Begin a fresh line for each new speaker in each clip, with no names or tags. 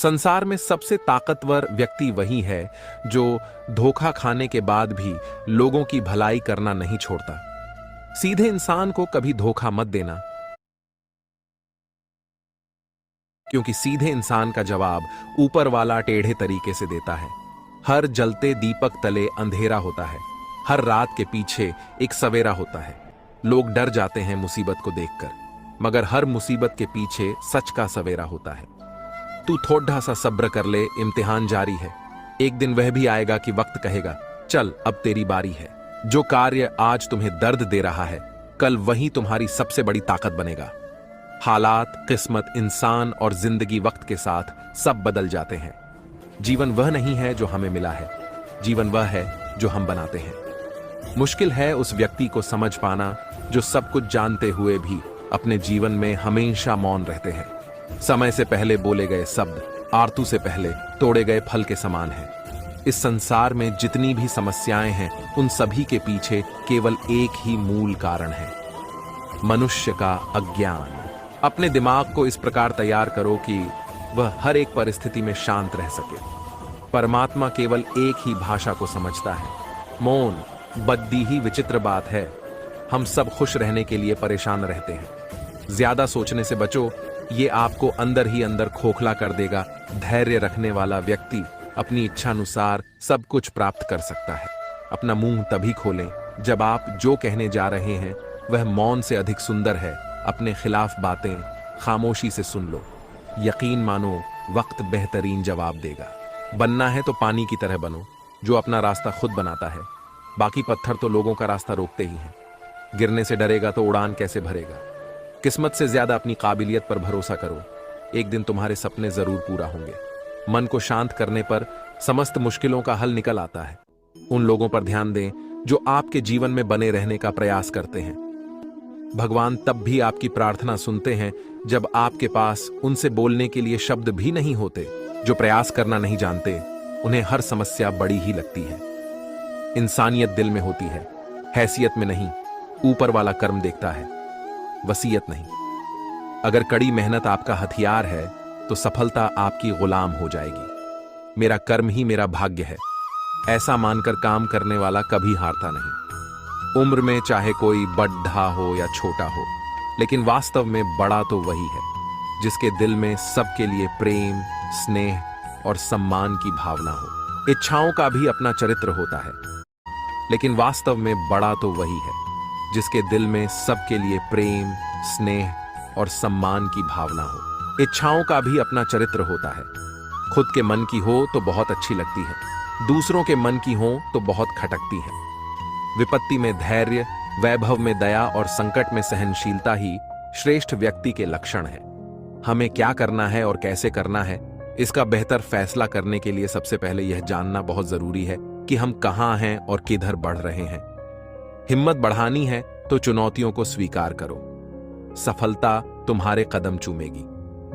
संसार में सबसे ताकतवर व्यक्ति वही है जो धोखा खाने के बाद भी लोगों की भलाई करना नहीं छोड़ता। सीधे इंसान को कभी धोखा मत देना, क्योंकि सीधे इंसान का जवाब ऊपर वाला टेढ़े तरीके से देता है। हर जलते दीपक तले अंधेरा होता है, हर रात के पीछे एक सवेरा होता है। लोग डर जाते हैं मुसीबत को देखकर, मगर हर मुसीबत के पीछे सच का सवेरा होता है। तू थोड़ा सा सब्र कर ले, इम्तिहान जारी है। एक दिन वह भी आएगा कि वक्त कहेगा चल अब तेरी बारी है। जो कार्य आज तुम्हें दर्द दे रहा है, कल वही तुम्हारी सबसे बड़ी ताकत बनेगा। हालात, किस्मत, इंसान और जिंदगी वक्त के साथ सब बदल जाते हैं। जीवन वह नहीं है जो हमें मिला है, जीवन वह है जो हम बनाते हैं। मुश्किल है उस व्यक्ति को समझ पाना जो सब कुछ जानते हुए भी अपने जीवन में हमेशा मौन रहते हैं। समय से पहले बोले गए शब्द आरतू से पहले तोड़े गए फल के समान है। इस संसार में जितनी भी समस्याएं हैं, उन सभी के पीछे केवल एक ही मूल कारण है, मनुष्य का अज्ञान। अपने दिमाग को इस प्रकार तैयार करो कि वह हर एक परिस्थिति में शांत रह सके। परमात्मा केवल एक ही भाषा को समझता है, मौन। बद्दी ही विचित्र बात है, हम सब खुश रहने के लिए परेशान रहते हैं। ज्यादा सोचने से बचो, ये आपको अंदर ही अंदर खोखला कर देगा। धैर्य रखने वाला व्यक्ति अपनी इच्छानुसार सब कुछ प्राप्त कर सकता है। अपना मुंह तभी खोलें जब आप जो कहने जा रहे हैं वह मौन से अधिक सुंदर है। अपने खिलाफ बातें खामोशी से सुन लो, यकीन मानो वक्त बेहतरीन जवाब देगा। बनना है तो पानी की तरह बनो, जो अपना रास्ता खुद बनाता है। बाकी पत्थर तो लोगों का रास्ता रोकते ही हैं। गिरने से डरेगा तो उड़ान कैसे भरेगा। किस्मत से ज्यादा अपनी काबिलियत पर भरोसा करो, एक दिन तुम्हारे सपने जरूर पूरा होंगे। मन को शांत करने पर समस्त मुश्किलों का हल निकल आता है। उन लोगों पर ध्यान दें जो आपके जीवन में बने रहने का प्रयास करते हैं। भगवान तब भी आपकी प्रार्थना सुनते हैं जब आपके पास उनसे बोलने के लिए शब्द भी नहीं होते। जो प्रयास करना नहीं जानते, उन्हें हर समस्या बड़ी ही लगती है। इंसानियत दिल में होती है, हैसियत में नहीं। ऊपर वाला कर्म देखता है, वसीयत नहीं। अगर कड़ी मेहनत आपका हथियार है तो सफलता आपकी गुलाम हो जाएगी। मेरा कर्म ही मेरा भाग्य है, ऐसा मानकर काम करने वाला कभी हारता नहीं। उम्र में चाहे कोई बड़ा हो या छोटा हो, लेकिन वास्तव में बड़ा तो वही है जिसके दिल में सबके लिए प्रेम, स्नेह और सम्मान की भावना हो। इच्छाओं का भी अपना चरित्र होता है, लेकिन वास्तव में बड़ा तो वही है जिसके दिल में सबके लिए प्रेम, स्नेह और सम्मान की भावना हो। इच्छाओं का भी अपना चरित्र होता है। खुद के मन की हो तो बहुत अच्छी लगती है, दूसरों के मन की हो तो बहुत खटकती है। विपत्ति में धैर्य, वैभव में दया और संकट में सहनशीलता ही श्रेष्ठ व्यक्ति के लक्षण है। हमें क्या करना है और कैसे करना है, इसका बेहतर फैसला करने के लिए सबसे पहले यह जानना बहुत जरूरी है कि हम कहां हैं और किधर बढ़ रहे हैं। हिम्मत बढ़ानी है तो चुनौतियों को स्वीकार करो। सफलता तुम्हारे कदम चूमेगी,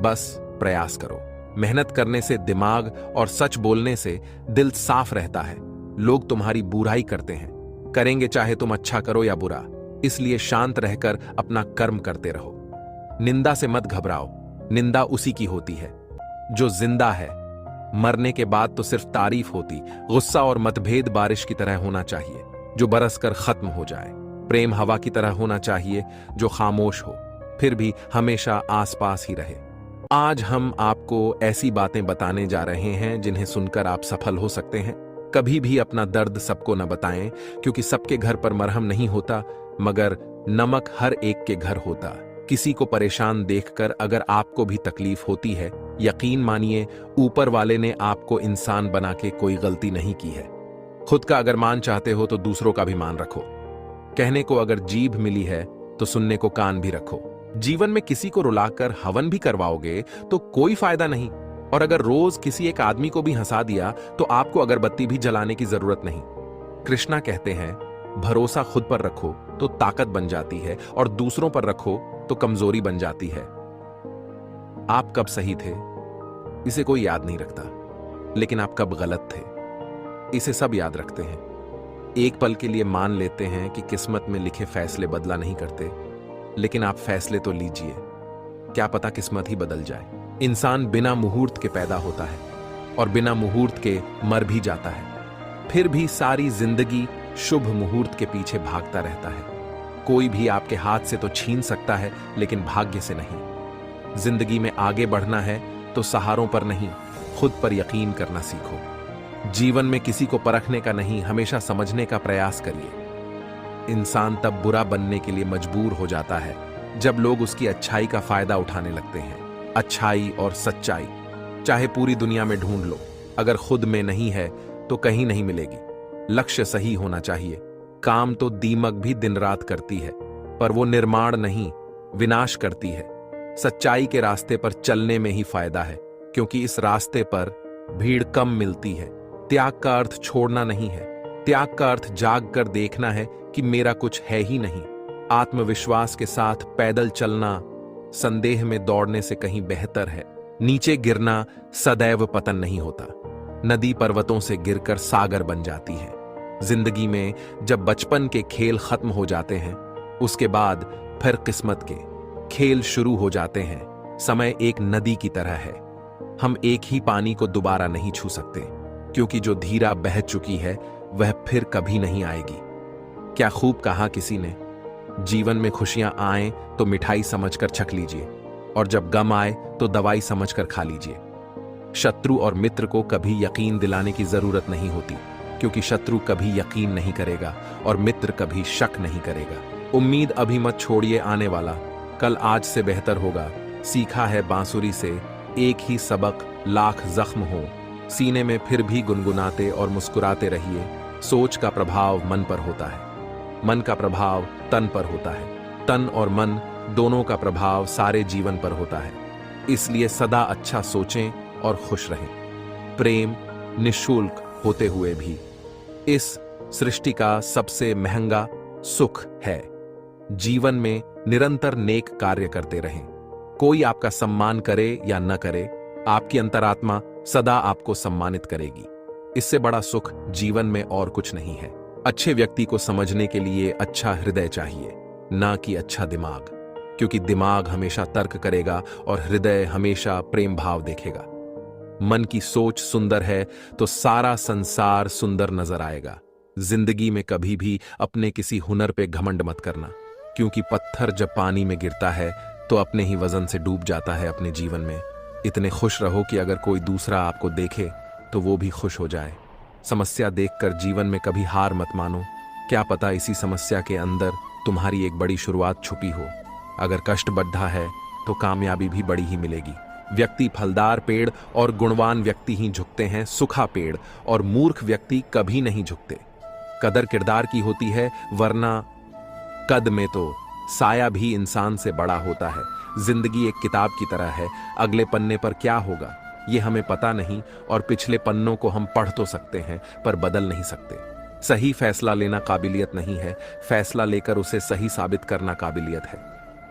बस प्रयास करो। मेहनत करने से दिमाग और सच बोलने से दिल साफ रहता है। लोग तुम्हारी बुराई करते हैं, करेंगे चाहे तुम अच्छा करो या बुरा, इसलिए शांत रहकर अपना कर्म करते रहो। निंदा से मत घबराओ, निंदा उसी की होती है जो जिंदा है। मरने के बाद तो सिर्फ तारीफ होती। गुस्सा और मतभेद बारिश की तरह होना चाहिए जो बरसकर खत्म हो जाए। प्रेम हवा की तरह होना चाहिए जो खामोश हो, फिर भी हमेशा आसपास ही रहे। आज हम आपको ऐसी बातें बताने जा रहे हैं जिन्हें सुनकर आप सफल हो सकते हैं। कभी भी अपना दर्द सबको न बताएं, क्योंकि सबके घर पर मरहम नहीं होता, मगर नमक हर एक के घर होता। किसी को परेशान देखकर अगर आपको भी तकलीफ होती है, यकीन मानिए ऊपर वाले ने आपको इंसान बना के कोई गलती नहीं की है। खुद का अगर मान चाहते हो तो दूसरों का भी मान रखो। कहने को अगर जीभ मिली है तो सुनने को कान भी रखो। जीवन में किसी को रुलाकर हवन भी करवाओगे तो कोई फायदा नहीं, और अगर रोज किसी एक आदमी को भी हंसा दिया तो आपको अगरबत्ती भी जलाने की जरूरत नहीं। कृष्णा कहते हैं, भरोसा खुद पर रखो तो ताकत बन जाती है, और दूसरों पर रखो तो कमजोरी बन जाती है। आप कब सही थे इसे कोई याद नहीं रखता, लेकिन आप कब गलत थे इसे सब याद रखते हैं। एक पल के लिए मान लेते हैं कि किस्मत में लिखे फैसले बदला नहीं करते, लेकिन आप फैसले तो लीजिए, क्या पता किस्मत ही बदल जाए। इंसान बिना मुहूर्त के पैदा होता है और बिना मुहूर्त के मर भी जाता है, फिर भी सारी जिंदगी शुभ मुहूर्त के पीछे भागता रहता है। कोई भी आपके हाथ से तो छीन सकता है, लेकिन भाग्य से नहीं। जिंदगी में आगे बढ़ना है तो सहारों पर नहीं, खुद पर यकीन करना सीखो। जीवन में किसी को परखने का नहीं, हमेशा समझने का प्रयास करिए। इंसान तब बुरा बनने के लिए मजबूर हो जाता है जब लोग उसकी अच्छाई का फायदा उठाने लगते हैं। अच्छाई और सच्चाई चाहे पूरी दुनिया में ढूंढ लो, अगर खुद में नहीं है तो कहीं नहीं मिलेगी। लक्ष्य सही होना चाहिए। काम तो दीमक भी दिन रात करती है, पर वो निर्माण नहीं, विनाश करती है। सच्चाई के रास्ते पर चलने में ही फायदा है, क्योंकि इस रास्ते पर भीड़ कम मिलती है। त्याग का अर्थ छोड़ना नहीं है, त्याग का अर्थ जाग कर देखना है कि मेरा कुछ है ही नहीं। आत्मविश्वास के साथ पैदल चलना संदेह में दौड़ने से कहीं बेहतर है। नीचे गिरना सदैव पतन नहीं होता। नदी पर्वतों से गिरकर सागर बन जाती है। जिंदगी में जब बचपन के खेल खत्म हो जाते हैं, उसके बाद फिर किस्मत के खेल शुरू हो जाते हैं। समय एक नदी की तरह है, हम एक ही पानी को दोबारा नहीं छू सकते, क्योंकि जो धीरा बह चुकी है वह फिर कभी नहीं आएगी। क्या खूब कहा किसी ने, जीवन में खुशियां आए तो मिठाई समझकर छक लीजिए, और जब गम आए तो दवाई समझकर खा लीजिए। शत्रु और मित्र को कभी यकीन दिलाने की जरूरत नहीं होती, क्योंकि शत्रु कभी यकीन नहीं करेगा और मित्र कभी शक नहीं करेगा। उम्मीद अभी मत छोड़िए, आने वाला कल आज से बेहतर होगा। सीखा है बांसुरी से एक ही सबक, लाख जख्म हो। सीने में फिर भी गुनगुनाते और मुस्कुराते रहिए। सोच का प्रभाव मन पर होता है, मन का प्रभाव तन पर होता है, तन और मन दोनों का प्रभाव सारे जीवन पर होता है। इसलिए सदा अच्छा सोचें और खुश रहें। प्रेम निःशुल्क होते हुए भी इस सृष्टि का सबसे महंगा सुख है। जीवन में निरंतर नेक कार्य करते रहें। कोई आपका सम्मान करे या न करे, आपकी अंतरात्मा सदा आपको सम्मानित करेगी। इससे बड़ा सुख जीवन में और कुछ नहीं है। अच्छे व्यक्ति को समझने के लिए अच्छा हृदय चाहिए, ना कि अच्छा दिमाग, क्योंकि दिमाग हमेशा तर्क करेगा और हृदय हमेशा प्रेम भाव देखेगा। मन की सोच सुंदर है तो सारा संसार सुंदर नजर आएगा। जिंदगी में कभी भी अपने किसी हुनर पे घमंड मत करना, क्योंकि पत्थर जब पानी में गिरता है तो अपने ही वजन से डूब जाता है अपने जीवन में। इतने खुश रहो कि अगर कोई दूसरा आपको देखे तो वो भी खुश हो जाए। समस्या देखकर जीवन में कभी हार मत मानो, क्या पता इसी समस्या के अंदर तुम्हारी एक बड़ी शुरुआत छुपी हो। अगर कष्ट बढ़ा है तो कामयाबी भी बड़ी ही मिलेगी। व्यक्ति फलदार पेड़ और गुणवान व्यक्ति ही झुकते हैं, सूखा पेड़ और मूर्ख व्यक्ति कभी नहीं झुकते। कदर किरदार की होती है, वरना कद में तो साया भी इंसान से बड़ा होता है। जिंदगी एक किताब की तरह है, अगले पन्ने पर क्या होगा ये हमें पता नहीं, और पिछले पन्नों को हम पढ़ तो सकते हैं पर बदल नहीं सकते। सही फैसला लेना काबिलियत नहीं है, फैसला लेकर उसे सही साबित करना काबिलियत है।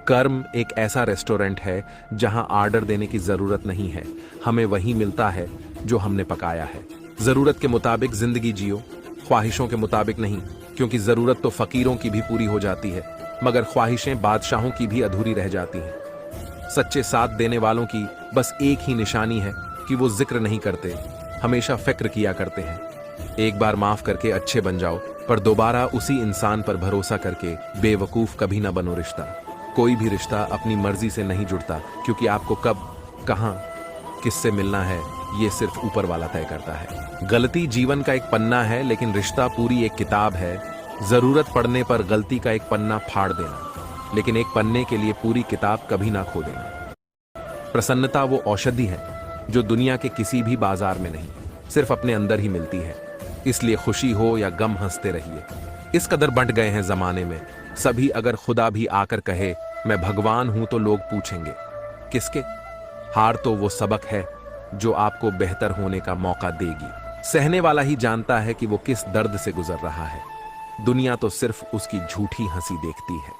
कर्म एक ऐसा रेस्टोरेंट है जहां ऑर्डर देने की जरूरत नहीं है, हमें वही मिलता है जो हमने पकाया है। जरूरत के मुताबिक जिंदगी जियो, ख्वाहिशों के मुताबिक नहीं, क्योंकि जरूरत तो फकीरों की भी पूरी हो जाती है, मगर ख्वाहिशें बादशाहों की भी अधूरी रह जाती हैं। सच्चे साथ देने वालों की बस एक ही निशानी है कि वो जिक्र नहीं करते, हमेशा फिक्र किया करते हैं। एक बार माफ करके अच्छे बन जाओ, पर दोबारा उसी इंसान पर भरोसा करके बेवकूफ कभी ना बनो। रिश्ता, कोई भी रिश्ता अपनी मर्जी से नहीं जुड़ता, क्योंकि आपको कब, कहां, किससे मिलना है ये सिर्फ ऊपर वाला तय करता है। गलती जीवन का एक पन्ना है, लेकिन रिश्ता पूरी एक किताब है। जरूरत पड़ने पर गलती का एक पन्ना फाड़ देना, लेकिन एक पन्ने के लिए पूरी किताब कभी ना खो देना। प्रसन्नता वो औषधि है जो दुनिया के किसी भी बाजार में नहीं, सिर्फ अपने अंदर ही मिलती है। इसलिए खुशी हो या गम हंसते रहिए। इस कदर बंट गए हैं जमाने में सभी, अगर खुदा भी आकर कहे मैं भगवान हूं तो लोग पूछेंगे किसके। हार तो वो सबक है जो आपको बेहतर होने का मौका देगी। सहने वाला ही जानता है कि वो किस दर्द से गुजर रहा है। दुनिया तो सिर्फ उसकी झूठी हंसी देखती है।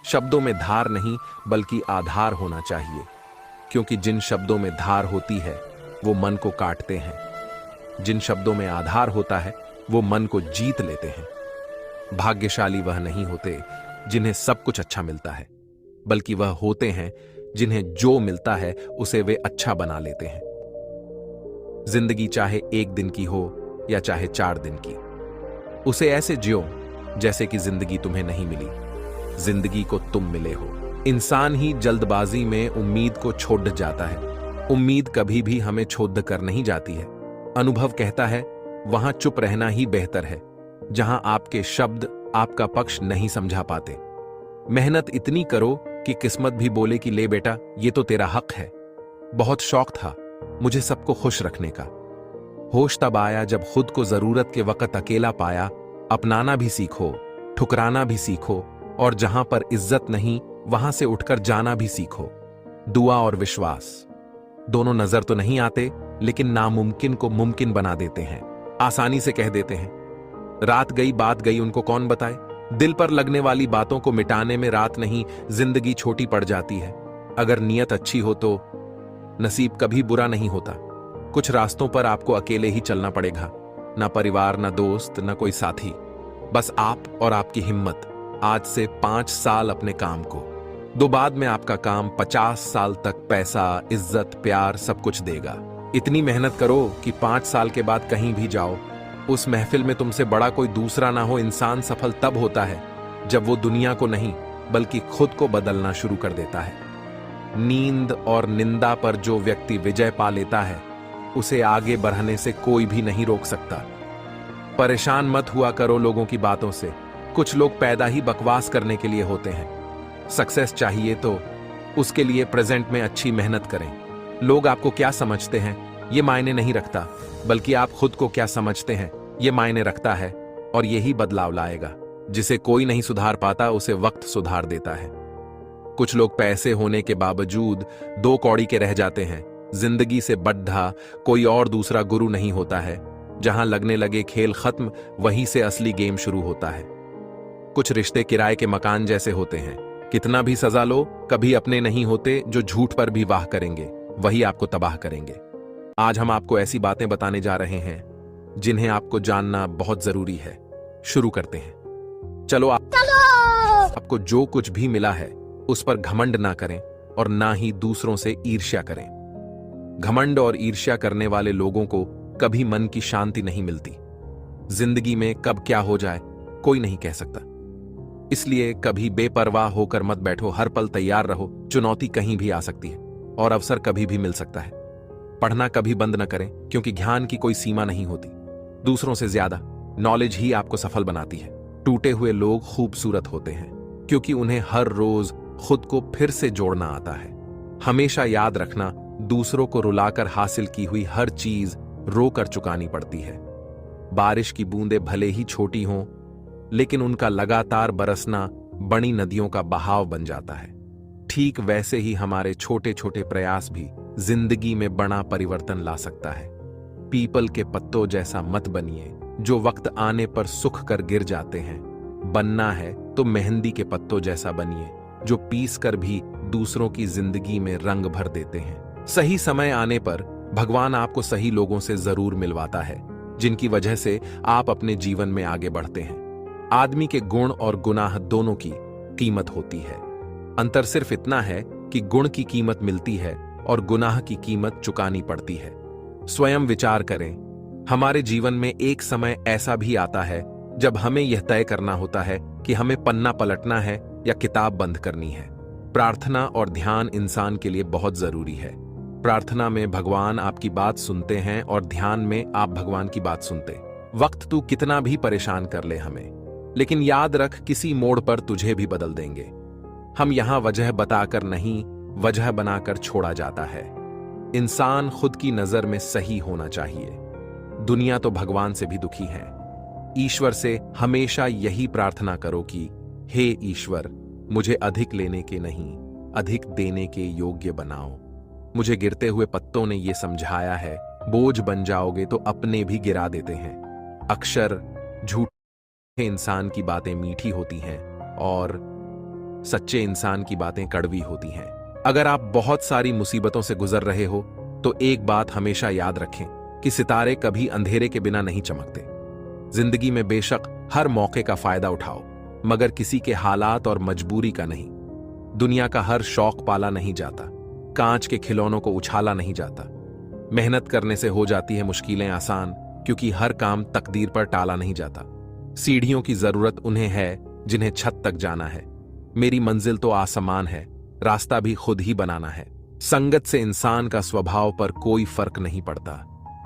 शब्दों में धार नहीं बल्कि आधार होना चाहिए, क्योंकि जिन शब्दों में धार होती है वो मन को काटते हैं। जिन शब्दों में आधार होता है वो मन को जीत लेते हैं। भाग्यशाली वह नहीं होते जिन्हें सब कुछ अच्छा मिलता है, बल्कि वह होते हैं जिन्हें जो मिलता है उसे वे अच्छा बना लेते हैं। जिंदगी चाहे 1 दिन की हो या चाहे 4 दिन की, उसे ऐसे जियो जैसे कि जिंदगी तुम्हें नहीं मिली, जिंदगी को तुम मिले हो। इंसान ही जल्दबाजी में उम्मीद को छोड़ जाता है। उम्मीद कभी भी हमें छोड़ कर नहीं जाती है। अनुभव कहता है वहां चुप रहना ही बेहतर है, जहां आपके शब्द आपका पक्ष नहीं समझा पाते। मेहनत इतनी करो कि किस्मत भी बोले कि ले बेटा, ये तो तेरा हक है। बहुत शौक था मुझे सबको खुश रखने का। होश तब आया जब खुद को जरूरत के वक्त अकेला पाया। अपनाना भी सीखो, ठुकराना भी सीखो, और जहां पर इज्जत नहीं वहां से उठकर जाना भी सीखो। दुआ और विश्वास दोनों नजर तो नहीं आते, लेकिन नामुमकिन को मुमकिन बना देते हैं। आसानी से कह देते हैं, रात गई बात गई, उनको कौन बताए। दिल पर लगने वाली बातों को मिटाने में रात नहीं, जिंदगी छोटी पड़ जाती है। अगर नीयत अच्छी हो तो नसीब कभी बुरा नहीं होता। कुछ रास्तों पर आपको अकेले ही चलना पड़ेगा, ना परिवार, ना दोस्त, ना कोई साथी, बस आप और आपकी हिम्मत। आज से 5 साल अपने काम को दो, बाद में आपका काम 50 साल तक पैसा, इज्जत, प्यार सब कुछ देगा। इतनी मेहनत करो कि 5 साल के बाद कहीं भी जाओ, उस महफिल में तुमसे बड़ा कोई दूसरा ना हो। इंसान सफल तब होता है जब वो दुनिया को नहीं बल्कि खुद को बदलना शुरू कर देता है। नींद और निंदा पर जो व्यक्ति विजय पा लेता है, उसे आगे बढ़ने से कोई भी नहीं रोक सकता। परेशान मत हुआ करो लोगों की बातों से। कुछ लोग पैदा ही बकवास करने के लिए होते हैं। सक्सेस चाहिए तो उसके लिए प्रेजेंट में अच्छी मेहनत करें। लोग आपको क्या समझते हैं ये मायने नहीं रखता, बल्कि आप खुद को क्या समझते हैं ये मायने रखता है, और यही बदलाव लाएगा। जिसे कोई नहीं सुधार पाता उसे वक्त सुधार देता है। कुछ लोग पैसे होने के बावजूद 2 कौड़ी के रह जाते हैं। जिंदगी से बड्ढा कोई और दूसरा गुरु नहीं होता है। जहां लगने लगे खेल खत्म, वहीं से असली गेम शुरू होता है। कुछ रिश्ते किराए के मकान जैसे होते हैं। कितना भी सजा लो, कभी अपने नहीं होते। जो झूठ पर भी वाह करेंगे वही आपको तबाह करेंगे। आज हम आपको ऐसी बातें बताने जा रहे हैं जिन्हें आपको जानना बहुत जरूरी है। शुरू करते हैं। चलो आपको जो कुछ भी मिला है उस पर घमंड ना करें, और ना ही दूसरों से ईर्ष्या करें। घमंड और ईर्ष्या करने वाले लोगों को कभी मन की शांति नहीं मिलती। जिंदगी में कब क्या हो जाए कोई नहीं कह सकता, इसलिए कभी बेपरवाह होकर मत बैठो। हर पल तैयार रहो। चुनौती कहीं भी आ सकती है और अवसर कभी भी मिल सकता है। पढ़ना कभी बंद न करें, क्योंकि ज्ञान की कोई सीमा नहीं होती। दूसरों से ज्यादा नॉलेज ही आपको सफल बनाती है। टूटे हुए लोग खूबसूरत होते हैं, क्योंकि उन्हें हर रोज खुद को फिर से जोड़ना आता है। हमेशा याद रखना, दूसरों को रुलाकर हासिल की हुई हर चीज रोकर चुकानी पड़ती है। बारिश की बूंदें भले ही छोटी हों, लेकिन उनका लगातार बरसना बड़ी नदियों का बहाव बन जाता है। ठीक वैसे ही हमारे छोटे छोटे प्रयास भी जिंदगी में बड़ा परिवर्तन ला सकता है। पीपल के पत्तों जैसा मत बनिए जो वक्त आने पर सुख कर गिर जाते हैं। बनना है तो मेहंदी के पत्तों जैसा बनिए जो पीस कर भी दूसरों की जिंदगी में रंग भर देते हैं। सही समय आने पर भगवान आपको सही लोगों से जरूर मिलवाता है, जिनकी वजह से आप अपने जीवन में आगे बढ़ते हैं। आदमी के गुण और गुनाह दोनों की कीमत होती है। अंतर सिर्फ इतना है कि गुण की कीमत मिलती है और गुनाह की कीमत चुकानी पड़ती है। स्वयं विचार करें, हमारे जीवन में एक समय ऐसा भी आता है जब हमें यह तय करना होता है कि हमें पन्ना पलटना है या किताब बंद करनी है। प्रार्थना और ध्यान इंसान के लिए बहुत जरूरी है। प्रार्थना में भगवान आपकी बात सुनते हैं और ध्यान में आप भगवान की बात सुनते। वक्त तू कितना भी परेशान कर ले हमें, लेकिन याद रख किसी मोड़ पर तुझे भी बदल देंगे। हम यहां वजह बताकर नहीं, वजह बनाकर छोड़ा जाता है। इंसान खुद की नजर में सही होना चाहिए। दुनिया तो भगवान से भी दुखी है। ईश्वर से हमेशा यही प्रार्थना करो कि हे ईश्वर, मुझे अधिक लेने के नहीं, अधिक देने के योग्य बनाओ। मुझे गिरते हुए पत्तों ने यह समझाया है, बोझ बन जाओगे तो अपने भी गिरा देते हैं। अक्सर झूठे इंसान की बातें मीठी होती हैं और सच्चे इंसान की बातें कड़वी होती हैं। अगर आप बहुत सारी मुसीबतों से गुजर रहे हो तो एक बात हमेशा याद रखें कि सितारे कभी अंधेरे के बिना नहीं चमकते। जिंदगी में बेशक हर मौके का फायदा उठाओ, मगर किसी के हालात और मजबूरी का नहीं। दुनिया का हर शौक पाला नहीं जाता, कांच के खिलौनों को उछाला नहीं जाता। मेहनत करने से हो जाती है मुश्किलें आसान, क्योंकि हर काम तकदीर पर टाला नहीं जाता। सीढ़ियों की जरूरत उन्हें है जिन्हें छत तक जाना है। मेरी मंजिल तो आसमान है, रास्ता भी खुद ही बनाना है। संगत से इंसान का स्वभाव पर कोई फर्क नहीं पड़ता,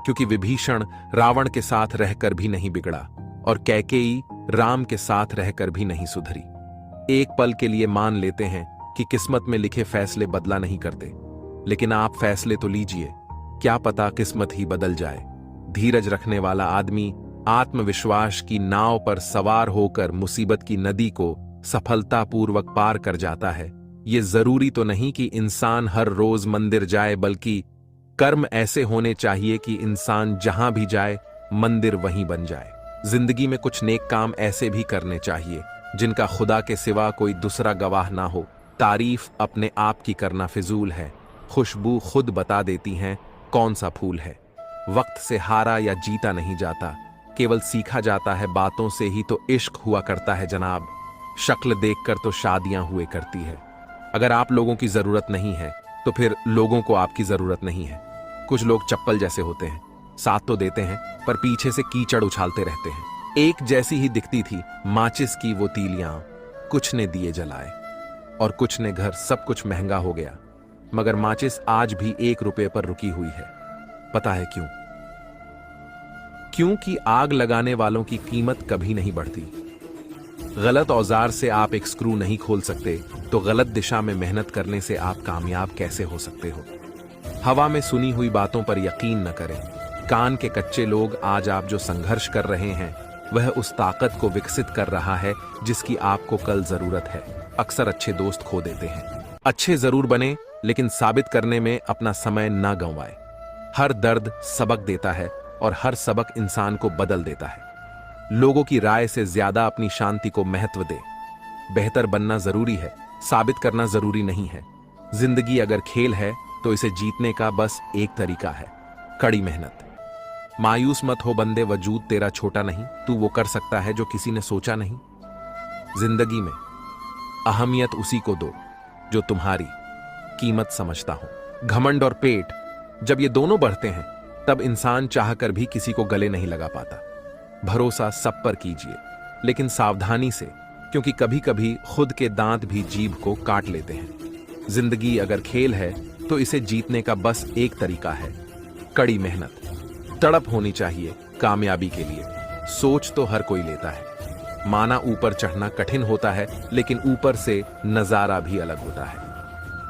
क्योंकि विभीषण रावण के साथ रहकर भी नहीं बिगड़ा और कैकेयी राम के साथ रहकर भी नहीं सुधरी। एक पल के लिए मान लेते हैं कि किस्मत में लिखे फैसले बदला नहीं करते, लेकिन आप फैसले तो लीजिए, क्या पता किस्मत ही बदल जाए। धीरज रखने वाला आदमी आत्मविश्वास की नाव पर सवार होकर मुसीबत की नदी को सफलतापूर्वक पार कर जाता है। ये जरूरी तो नहीं कि इंसान हर रोज मंदिर जाए, बल्कि कर्म ऐसे होने चाहिए कि इंसान जहां भी जाए मंदिर वहीं बन जाए। जिंदगी में कुछ नेक काम ऐसे भी करने चाहिए जिनका खुदा के सिवा कोई दूसरा गवाह ना हो। तारीफ अपने आप की करना फिजूल है, खुशबू खुद बता देती हैं कौन सा फूल है। वक्त से हारा या जीता नहीं जाता, केवल सीखा जाता है बातों से ही तो इश्क हुआ करता है जनाब। शक्ल देखकर तो शादियां हुए करती है। अगर आप लोगों की जरूरत नहीं है तो फिर लोगों को आपकी जरूरत नहीं है। कुछ लोग चप्पल जैसे होते हैं, साथ तो देते हैं पर पीछे से कीचड़ उछालते रहते हैं। एक जैसी ही दिखती थी माचिस की वो तीलियां, कुछ ने दिए जलाए और कुछ ने घर। सब कुछ महंगा हो गया, मगर माचिस आज भी 1 रुपए पर रुकी हुई है। पता है क्यों? क्योंकि आग लगाने वालों की कीमत कभी नहीं बढ़ती। गलत औजार से आप एक स्क्रू नहीं खोल सकते, तो गलत दिशा में मेहनत करने से आप कामयाब कैसे हो सकते हो? हवा में सुनी हुई बातों पर यकीन न करें। कान के कच्चे लोग आज आप जो संघर्ष कर रहे हैं वह उस ताकत को विकसित कर रहा है जिसकी आपको कल जरूरत है। अक्सर अच्छे दोस्त खो देते हैं। अच्छे जरूर बने, लेकिन साबित करने में अपना समय ना गंवाए। हर दर्द सबक देता है और हर सबक इंसान को बदल देता है। लोगों की राय से ज्यादा अपनी शांति को महत्व दे। बेहतर बनना जरूरी है, साबित करना जरूरी नहीं है। जिंदगी अगर खेल है तो इसे जीतने का बस एक तरीका है, कड़ी मेहनत। मायूस मत हो बंदे, वजूद तेरा छोटा नहीं, तू वो कर सकता है जो किसी ने सोचा नहीं। जिंदगी में अहमियत उसी को दो जो तुम्हारी कीमत समझता हो। घमंड और पेट जब ये दोनों बढ़ते हैं तब इंसान चाहकर भी किसी को गले नहीं लगा पाता। भरोसा सब पर कीजिए, लेकिन सावधानी से, क्योंकि कभी कभी खुद के दांत भी जीभ को काट लेते हैं। जिंदगी अगर खेल है तो इसे जीतने का बस एक तरीका है, कड़ी मेहनत। तड़प होनी चाहिए कामयाबी के लिए। सोच तो हर कोई लेता है, माना ऊपर चढ़ना कठिन होता है, लेकिन ऊपर से नजारा भी अलग होता है।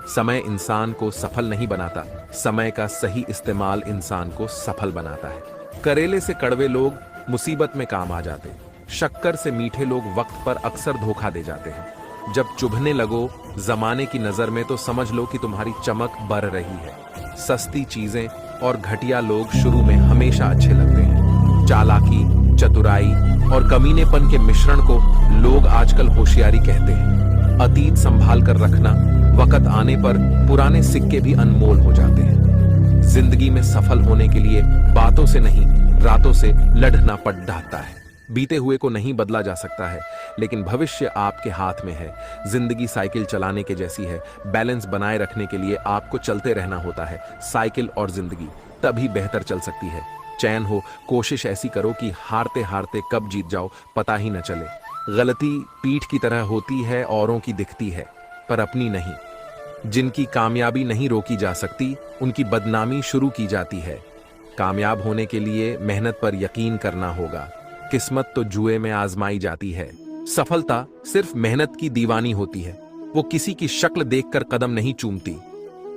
समय इंसान को सफल नहीं बनाता, समय का सही इस्तेमाल इंसान को सफल बनाता है। करेले से कड़वे लोग मुसीबत में काम आ जाते, शक्कर से मीठे लोग वक्त पर अक्सर धोखा दे जाते हैं। जब चुभने लगो जमाने की नजर में तो समझ लो कि तुम्हारी चमक बढ़ रही है। सस्ती चीजें और घटिया लोग शुरू में हमेशा अच्छे लगते हैं। चालाकी, चतुराई और कमीनेपन के मिश्रण को लोग आजकल होशियारी कहते हैं। अतीत संभाल कर रखना, वक्त आने पर पुराने सिक्के भी अनमोल हो जाते हैं। जिंदगी में सफल होने के लिए बातों से नहीं, रातों से लड़ना पड़ जाता है। बीते हुए को नहीं बदला जा सकता है, लेकिन भविष्य आपके हाथ में है। जिंदगी साइकिल चलाने के जैसी है, बैलेंस बनाए रखने के लिए आपको चलते रहना होता है। साइकिल और जिंदगी तभी बेहतर चल सकती है। चैन हो, कोशिश ऐसी करो कि हारते हारते कब जीत जाओ पता ही न चले। गलती पीठ की तरह होती है, औरों की दिखती है पर अपनी नहीं। जिनकी कामयाबी नहीं रोकी जा सकती, उनकी बदनामी शुरू की जाती है। कामयाब होने के लिए मेहनत पर यकीन करना होगा। किस्मत तो जुए में आजमाई जाती है। सफलता सिर्फ मेहनत की दीवानी होती है। वो किसी की शक्ल देखकर कदम नहीं चूमती।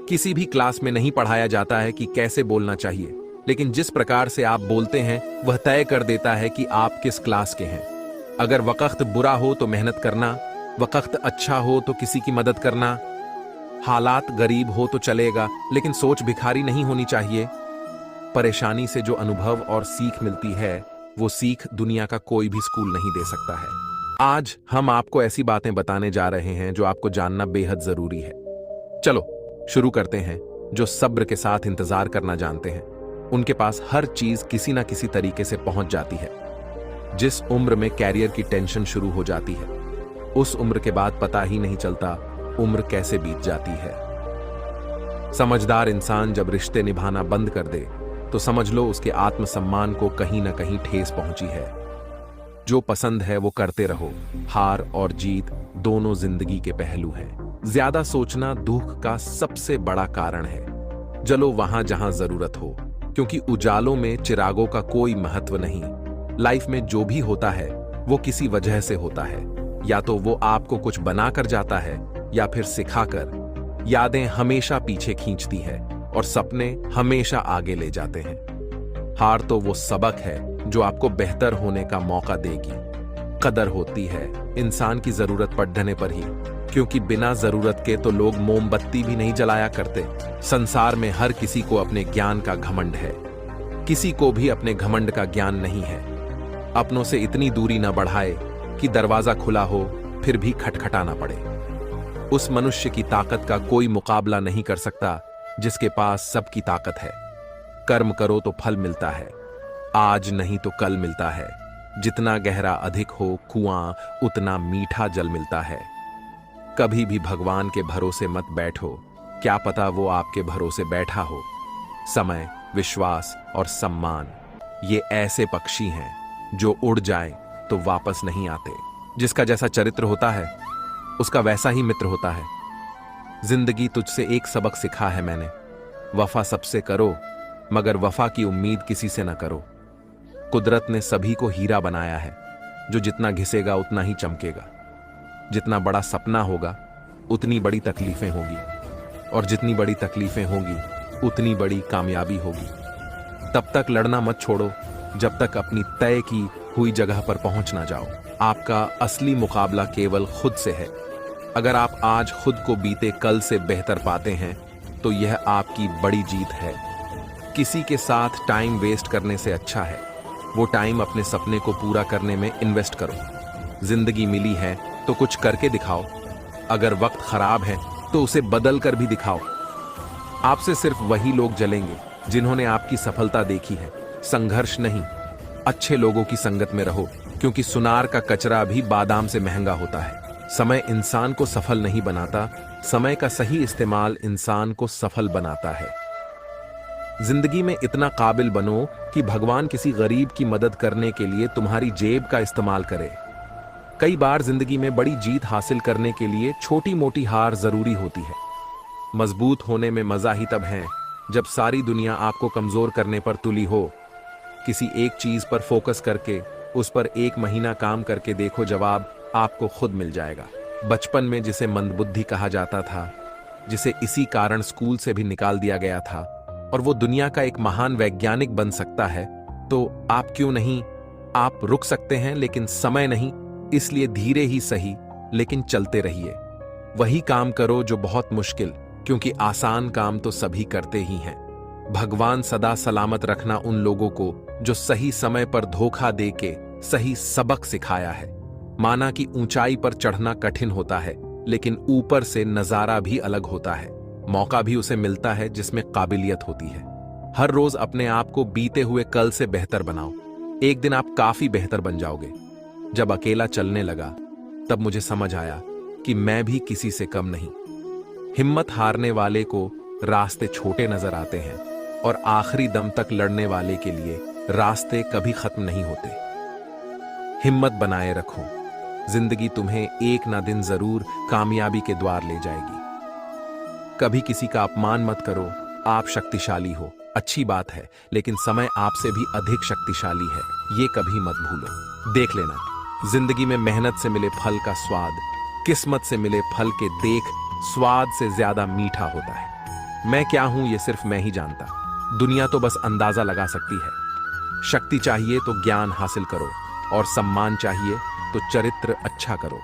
किसी भी क्लास में नहीं पढ़ाया जाता है कि कैसे बोलना चाहिए, लेकिन जिस प्रकार से आप बोलते हैं वह तय कर देता है कि आप किस क्लास के हैं। अगर वक्त बुरा हो तो मेहनत करना, वक्त अच्छा हो तो किसी की मदद करना। हालात गरीब हो तो चलेगा, लेकिन सोच भिखारी नहीं होनी चाहिए। परेशानी से जो अनुभव और सीख मिलती है, वो सीख दुनिया का कोई भी स्कूल नहीं दे सकता है। आज हम आपको ऐसी बातें बताने जा रहे हैं जो आपको जानना बेहद जरूरी है। चलो शुरू करते हैं। जो सब्र के साथ इंतजार करना जानते हैं, उनके पास हर चीज किसी ना किसी तरीके से पहुंच जाती है। जिस उम्र में कैरियर की टेंशन शुरू हो जाती है, उस उम्र के बाद पता ही नहीं चलता उम्र कैसे बीत जाती है। समझदार इंसान जब रिश्ते निभाना बंद कर दे तो समझ लो उसके आत्मसम्मान को कहीं ना कहीं ठेस पहुंची है। जो पसंद है वो करते रहो। हार और जीत दोनों जिंदगी के पहलू हैं। ज्यादा सोचना दुख का सबसे बड़ा कारण है। जलो वहां जहां जरूरत हो, क्योंकि उजालों में चिरागों का कोई महत्व नहीं। लाइफ में जो भी होता है वो किसी वजह से होता है। या तो वो आपको कुछ बनाकर जाता है या फिर सिखाकर। यादें हमेशा पीछे खींचती है और सपने हमेशा आगे ले जाते हैं। हार तो वो सबक है जो आपको बेहतर होने का मौका देगी। कदर होती है इंसान की जरूरत पड़ने पर ही, क्योंकि बिना जरूरत के तो लोग मोमबत्ती भी नहीं जलाया करते। संसार में हर किसी को अपने ज्ञान का घमंड है, किसी को भी अपने घमंड का ज्ञान नहीं है। अपनों से इतनी दूरी न बढ़ाए कि दरवाजा खुला हो फिर भी खटखटाना पड़े। उस मनुष्य की ताकत का कोई मुकाबला नहीं कर सकता जिसके पास सबकी ताकत है। कर्म करो तो फल मिलता है, आज नहीं तो कल मिलता है। जितना गहरा अधिक हो कुआं, उतना मीठा जल मिलता है। कभी भी भगवान के भरोसे मत बैठो, क्या पता वो आपके भरोसे बैठा हो। समय, विश्वास और सम्मान ये ऐसे पक्षी हैं जो उड़ जाएं तो वापस नहीं आते। जिसका जैसा चरित्र होता है उसका वैसा ही मित्र होता है। जिंदगी तुझसे एक सबक सिखा है मैंने, वफा सबसे करो मगर वफा की उम्मीद किसी से न करो। कुदरत ने सभी को हीरा बनाया है, जो जितना घिसेगा उतना ही चमकेगा। जितना बड़ा सपना होगा उतनी बड़ी तकलीफें होगी, और जितनी बड़ी तकलीफें होगी उतनी बड़ी कामयाबी होगी। तब तक लड़ना मत छोड़ो जब तक अपनी तय की हुई जगह पर पहुंच ना जाओ। आपका असली मुकाबला केवल खुद से है। अगर आप आज खुद को बीते कल से बेहतर पाते हैं तो यह आपकी बड़ी जीत है। किसी के साथ टाइम वेस्ट करने से अच्छा है वो टाइम अपने सपने को पूरा करने में इन्वेस्ट करो। जिंदगी मिली है तो कुछ करके दिखाओ। अगर वक्त खराब है तो उसे बदल कर भी दिखाओ। आपसे सिर्फ वही लोग जलेंगे जिन्होंने आपकी सफलता देखी है, संघर्ष नहीं। अच्छे लोगों की संगत में रहो, क्योंकि सुनार का कचरा भी बादाम से महंगा होता है। समय इंसान को सफल नहीं बनाता, समय का सही इस्तेमाल इंसान को सफल बनाता है। जिंदगी में इतना काबिल बनो कि भगवान किसी गरीब की मदद करने के लिए तुम्हारी जेब का इस्तेमाल करे। कई बार जिंदगी में बड़ी जीत हासिल करने के लिए छोटी मोटी हार जरूरी होती है। मजबूत होने में मजा ही तब है जब सारी दुनिया आपको कमजोर करने पर तुली हो। किसी एक चीज पर फोकस करके उस पर 1 महीना काम करके देखो, जवाब आपको खुद मिल जाएगा। बचपन में जिसे मंदबुद्धि कहा जाता था, जिसे इसी कारण स्कूल से भी निकाल दिया गया था, और वो दुनिया का एक महान वैज्ञानिक बन सकता है, तो आप क्यों नहीं? आप रुक सकते हैं लेकिन समय नहीं, इसलिए धीरे ही सही लेकिन चलते रहिए। वही काम करो जो बहुत मुश्किल, क्योंकि आसान काम तो सभी करते ही हैं। भगवान सदा सलामत रखना उन लोगों को जो सही समय पर धोखा देके सही सबक सिखाया है। माना कि ऊंचाई पर चढ़ना कठिन होता है, लेकिन ऊपर से नजारा भी अलग होता है। मौका भी उसे मिलता है जिसमें काबिलियत होती है। हर रोज अपने आप को बीते हुए कल से बेहतर बनाओ। एक दिन आप काफी बेहतर बन जाओगे। जब अकेला चलने लगा तब मुझे समझ आया कि मैं भी किसी से कम नहीं। हिम्मत हारने वाले को रास्ते छोटे नजर आते हैं, और आखिरी दम तक लड़ने वाले के लिए रास्ते कभी खत्म नहीं होते। हिम्मत बनाए रखो, जिंदगी तुम्हें एक ना दिन जरूर कामयाबी के द्वार ले जाएगी। कभी किसी का अपमान मत करो। आप शक्तिशाली हो, अच्छी बात है, लेकिन समय आपसे भी अधिक शक्तिशाली है, ये कभी मत भूलो। देख लेना, जिंदगी में मेहनत से मिले फल का स्वाद किस्मत से मिले फल के देख स्वाद से ज्यादा मीठा होता है। मैं क्या हूं ये सिर्फ मैं ही जानता, दुनिया तो बस अंदाजा लगा सकती है। शक्ति चाहिए तो ज्ञान हासिल करो, और सम्मान चाहिए तो चरित्र अच्छा करो।